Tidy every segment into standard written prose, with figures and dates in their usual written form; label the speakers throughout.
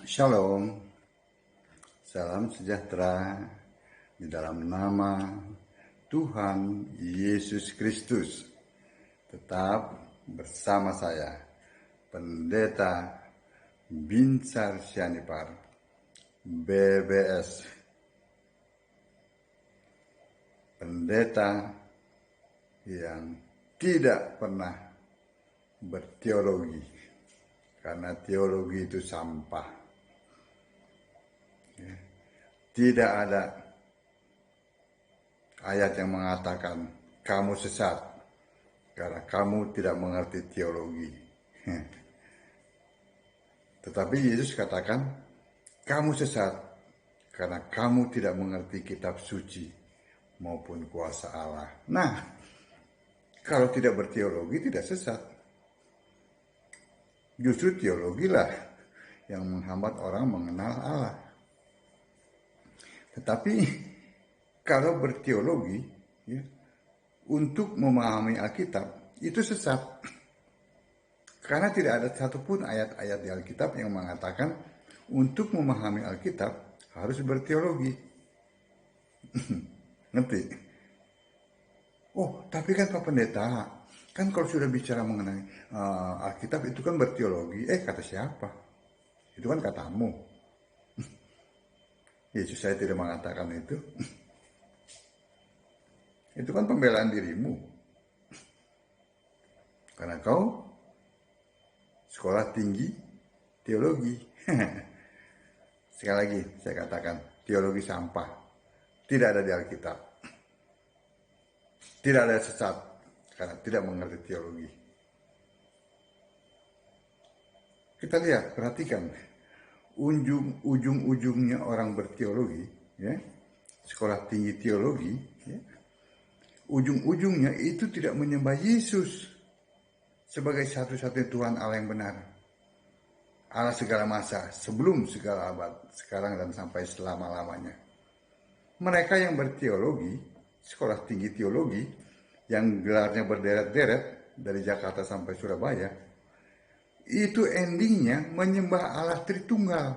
Speaker 1: Shalom, salam sejahtera di dalam nama Tuhan Yesus Kristus. Tetap bersama saya, Pendeta Binsar Sianipar, BBS. Pendeta yang tidak pernah berteologi, karena teologi itu sampah. Tidak ada ayat yang mengatakan kamu sesat karena kamu tidak mengerti teologi. Tetapi Yesus katakan kamu sesat karena kamu tidak mengerti kitab suci maupun kuasa Allah. Nah, kalau tidak berteologi tidak sesat. Justru teologilah yang menghambat orang mengenal Allah. Tetapi kalau berteologi ya, untuk memahami Alkitab itu sesat. Karena tidak ada satupun ayat-ayat di Alkitab yang mengatakan untuk memahami Alkitab harus berteologi. Ngerti? Oh, tapi kan Pak Pendeta, kan kalau sudah bicara mengenai Alkitab itu kan berteologi. Kata siapa? Itu kan katamu. Yesus saya tidak mengatakan itu. Itu kan pembelaan dirimu. Karena kau sekolah tinggi teologi. Sekali lagi saya katakan, teologi sampah. Tidak ada di Alkitab. Tidak ada sesat karena tidak mengerti teologi. Kita lihat, perhatikan. Ujung-ujungnya orang berteologi, ya, sekolah tinggi teologi, ya, ujung-ujungnya itu tidak menyembah Yesus sebagai satu-satunya Tuhan Allah yang benar. Allah segala masa, sebelum segala abad, sekarang dan sampai selama-lamanya. Mereka yang berteologi, sekolah tinggi teologi, yang gelarnya berderet-deret dari Jakarta sampai Surabaya, itu endingnya menyembah Allah Tritunggal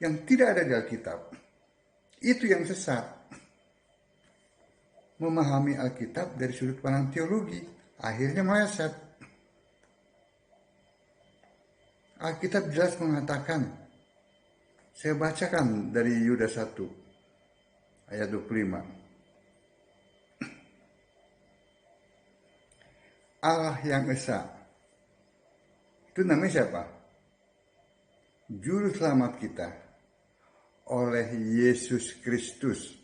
Speaker 1: yang tidak ada di Alkitab. Itu yang sesat. Memahami Alkitab dari sudut pandang teologi, akhirnya meleset. Alkitab jelas mengatakan, saya bacakan dari Yudas 1 ayat 25. Allah yang esa, itu namanya siapa? Juru selamat kita oleh Yesus Kristus,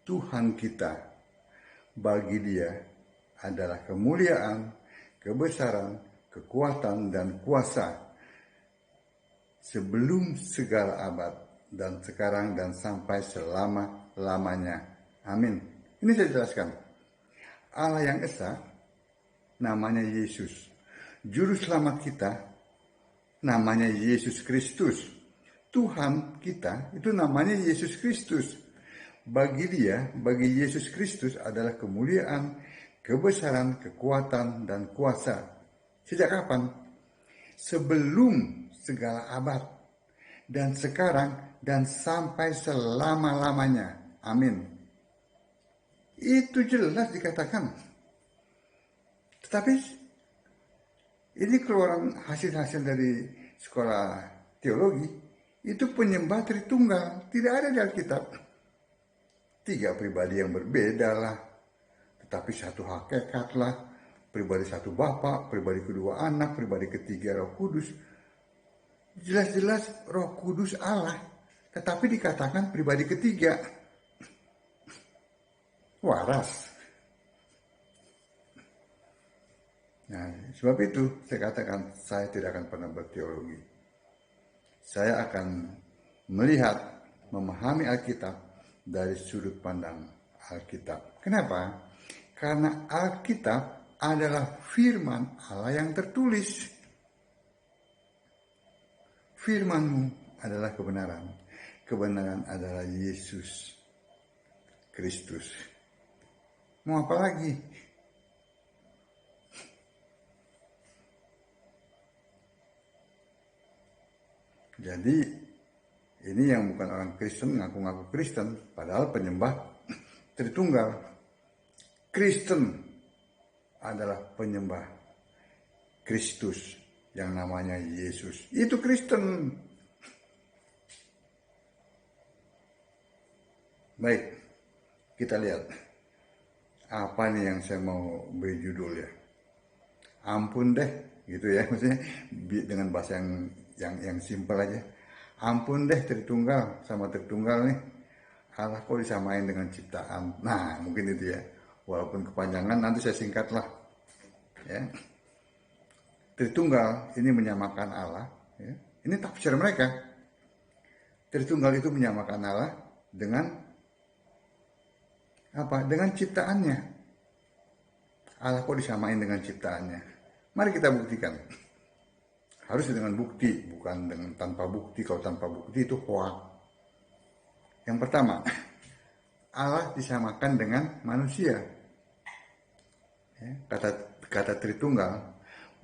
Speaker 1: Tuhan kita. Bagi Dia adalah kemuliaan, kebesaran, kekuatan, dan kuasa sebelum segala abad dan sekarang dan sampai selama-lamanya. Amin. Ini saya jelaskan. Allah yang esa namanya Yesus. Juru selamat kita namanya Yesus Kristus. Tuhan kita itu namanya Yesus Kristus. Bagi Dia, bagi Yesus Kristus adalah kemuliaan, kebesaran, kekuatan, dan kuasa. Sejak kapan? Sebelum segala abad, dan sekarang, dan sampai selama-lamanya. Amin. Itu jelas dikatakan. Tetapi ini keluaran hasil-hasil dari sekolah teologi, itu penyembah Tritunggal, tidak ada di Alkitab. 3 pribadi yang berbeda lah, tetapi satu hakikat lah, pribadi satu Bapa, pribadi kedua Anak, pribadi ketiga Roh Kudus. Jelas-jelas Roh Kudus Allah, tetapi dikatakan pribadi ketiga. Waras. Nah, sebab itu saya katakan saya tidak akan pernah berteologi. Saya akan melihat, memahami Alkitab dari sudut pandang Alkitab. Kenapa? Karena Alkitab adalah firman Allah yang tertulis. Firman-Mu adalah kebenaran. Kebenaran adalah Yesus Kristus. Mau apa lagi? Jadi ini yang bukan orang Kristen ngaku-ngaku Kristen, padahal penyembah Tritunggal. Kristen adalah penyembah Kristus yang namanya Yesus. Itu Kristen. Baik, kita lihat apa nih yang saya mau beri judul ya. Ampun deh, gitu ya, maksudnya dengan bahasa yang simpel aja. Ampun deh Tritunggal sama Tritunggal nih. Allah kok disamain dengan ciptaan. Nah, mungkin itu ya. Walaupun kepanjangan nanti saya singkatlah. Ya. Tritunggal ini menyamakan Allah. Ya. Ini tafsir mereka. Tritunggal itu menyamakan Allah dengan apa? Dengan ciptaannya. Allah kok disamain dengan ciptaannya. Mari kita buktikan. Harus dengan bukti, bukan dengan tanpa bukti. Kalau tanpa bukti itu hoax. Yang pertama, Allah disamakan dengan manusia. Ya, kata Tritunggal,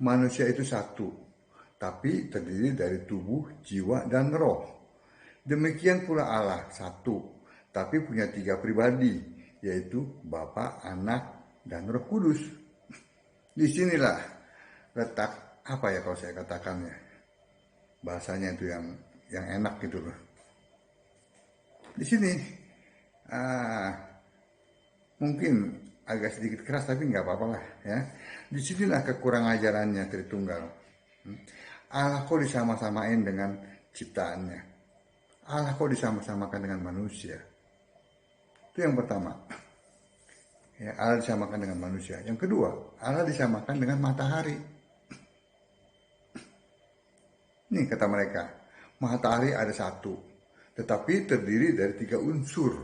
Speaker 1: manusia itu satu, tapi terdiri dari tubuh, jiwa, dan roh. Demikian pula Allah satu, tapi punya 3 pribadi, yaitu Bapa, Anak, dan Roh Kudus. Disinilah letak apa ya kalau saya katakannya, bahasanya itu yang enak gitu loh. Di sini mungkin agak sedikit keras tapi nggak apa-apa lah ya. Disinilah kekurang ajarannya Tritunggal. Allah kok disama-samain dengan ciptaannya. Allah kok disama-samakan dengan manusia. Itu yang pertama. Ya, Allah disamakan dengan manusia. Yang kedua, Allah disamakan dengan matahari. Nih kata mereka, matahari ada satu, tetapi terdiri dari 3 unsur,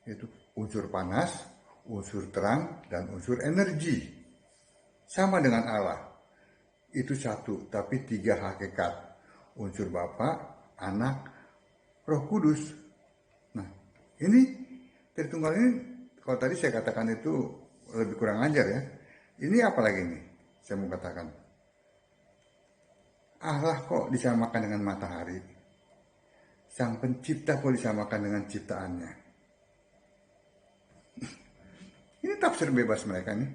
Speaker 1: yaitu unsur panas, unsur terang, dan unsur energi. Sama dengan Allah, itu satu, tapi 3 hakikat, unsur Bapa, Anak, Roh Kudus. Nah, ini Tritunggal ini, kalau tadi saya katakan itu lebih kurang ajar ya. Ini apa lagi nih, saya mau katakan. Allah kok disamakan dengan matahari? Sang pencipta kok disamakan dengan ciptaannya? Ini tafsir bebas mereka nih.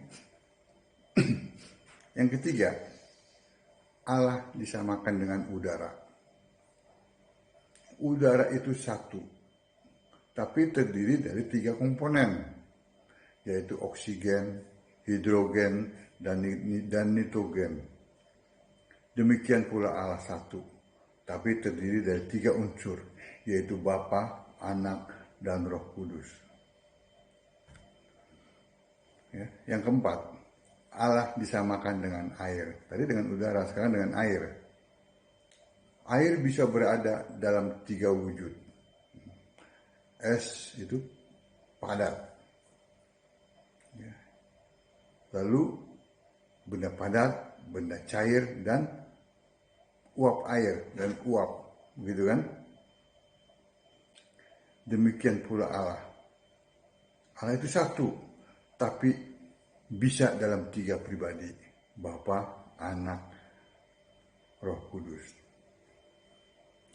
Speaker 1: Yang ketiga, Allah disamakan dengan udara. Udara itu satu, tapi terdiri dari 3 komponen, yaitu oksigen, hidrogen, dan nitrogen. Demikian pula Allah satu, tapi terdiri dari 3 unsur, yaitu Bapa, Anak, dan Roh Kudus. Ya, yang keempat, Allah disamakan dengan air. Tadi dengan udara, sekarang dengan air. Air bisa berada dalam 3 wujud. Es itu padat. Ya. Lalu benda padat, benda cair, dan uap air dan uap, gitu kan? Demikian pula Allah. Allah itu satu, tapi bisa dalam 3 pribadi, Bapa, Anak, Roh Kudus.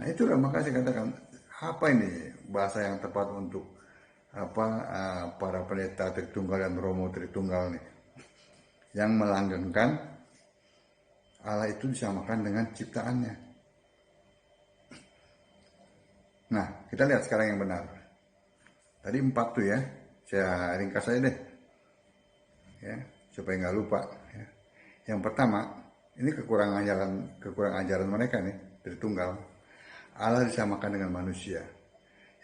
Speaker 1: Nah itulah maka saya katakan, apa ini bahasa yang tepat untuk para pendeta Tritunggal dan Romo Tritunggal nih, yang melanggengkan Allah itu disamakan dengan ciptaannya. Nah, kita lihat sekarang yang benar. Tadi 4 tuh ya, saya ringkas aja deh, ya, supaya nggak lupa. Ya. Yang pertama, ini kekurangan ajaran mereka nih, Tritunggal. Allah disamakan dengan manusia.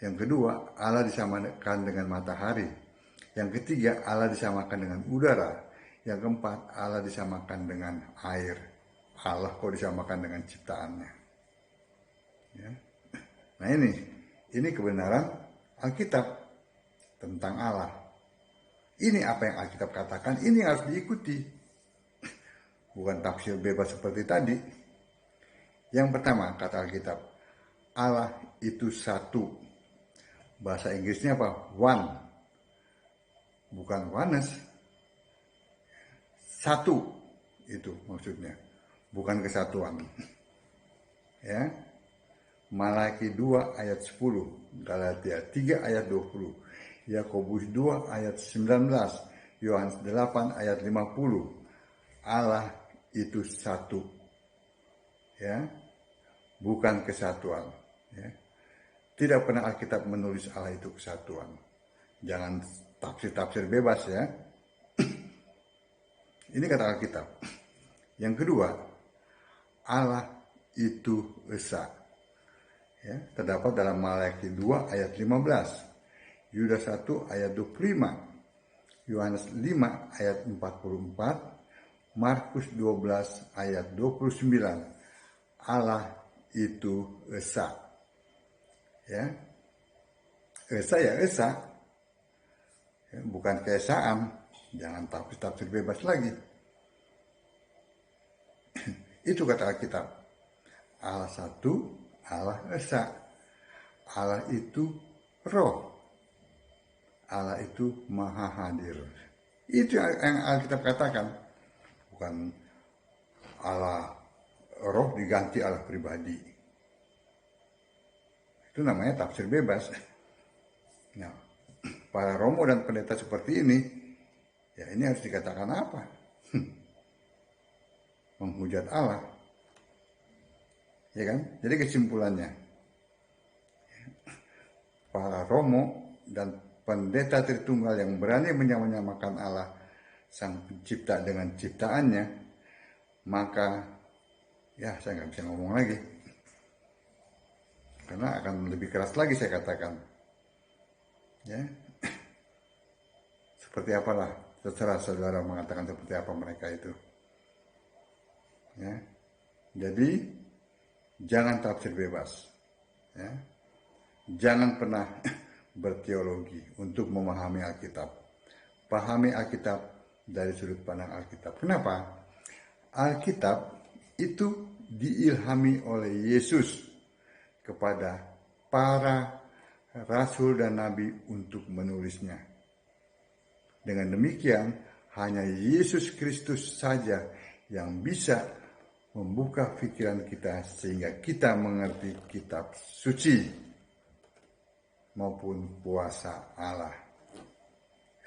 Speaker 1: Yang kedua, Allah disamakan dengan matahari. Yang ketiga, Allah disamakan dengan udara. Yang keempat, Allah disamakan dengan air. Allah kok disamakan dengan ciptaannya. Ya. Nah ini kebenaran Alkitab tentang Allah. Ini apa yang Alkitab katakan, ini harus diikuti. Bukan tafsir bebas seperti tadi. Yang pertama kata Alkitab, Allah itu satu. Bahasa Inggrisnya apa? One. Bukan oneness. Satu itu maksudnya. Bukan kesatuan. Ya. Malaki 2 ayat 10, Galatia 3 ayat 20, Yakobus 2 ayat 19, Yohanes 8 ayat 50. Allah itu satu, ya, bukan kesatuan. Ya. Tidak pernah Alkitab menulis Allah itu kesatuan. Jangan tafsir-tafsir bebas ya. Ini kata Alkitab. Yang kedua, Allah itu esa. Ya, terdapat dalam Malaki 2 ayat 15, Yudas 1 ayat 25, Yohanes 5 ayat 44, Markus 12 ayat 29. Allah itu esa. Ya. Esa ya esa. Ya, bukan keesaan. Jangan tafsir bebas lagi. Itu kata Alkitab. Allah satu, Allah esa. Allah itu roh. Allah itu maha hadir. Itu yang Alkitab katakan. Bukan Allah roh diganti Allah pribadi. Itu namanya tafsir bebas. Nah, para romo dan pendeta seperti ini, ya ini harus dikatakan apa? Menghujat Allah. Ya kan? Jadi kesimpulannya, para romo dan pendeta Tritunggal yang berani menyamakan Allah Sang Pencipta dengan ciptaannya, maka ya saya nggak bisa ngomong lagi. Karena akan lebih keras lagi saya katakan. Ya. Seperti apalah, terserah saudara mengatakan seperti apa mereka itu. Ya. Jadi jangan tafsir bebas. Ya. Jangan pernah berteologi untuk memahami Alkitab. Pahami Alkitab dari sudut pandang Alkitab. Kenapa? Alkitab itu diilhami oleh Yesus kepada para rasul dan nabi untuk menulisnya. Dengan demikian, hanya Yesus Kristus saja yang bisa membuka pikiran kita sehingga kita mengerti kitab suci maupun kuasa Allah.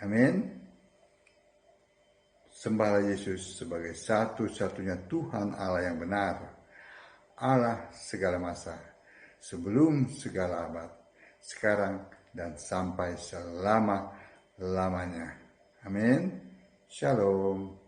Speaker 1: Amin. Sembahlah Yesus sebagai satu-satunya Tuhan Allah yang benar, Allah segala masa, sebelum segala abad, sekarang dan sampai selama-lamanya. Amin. Shalom.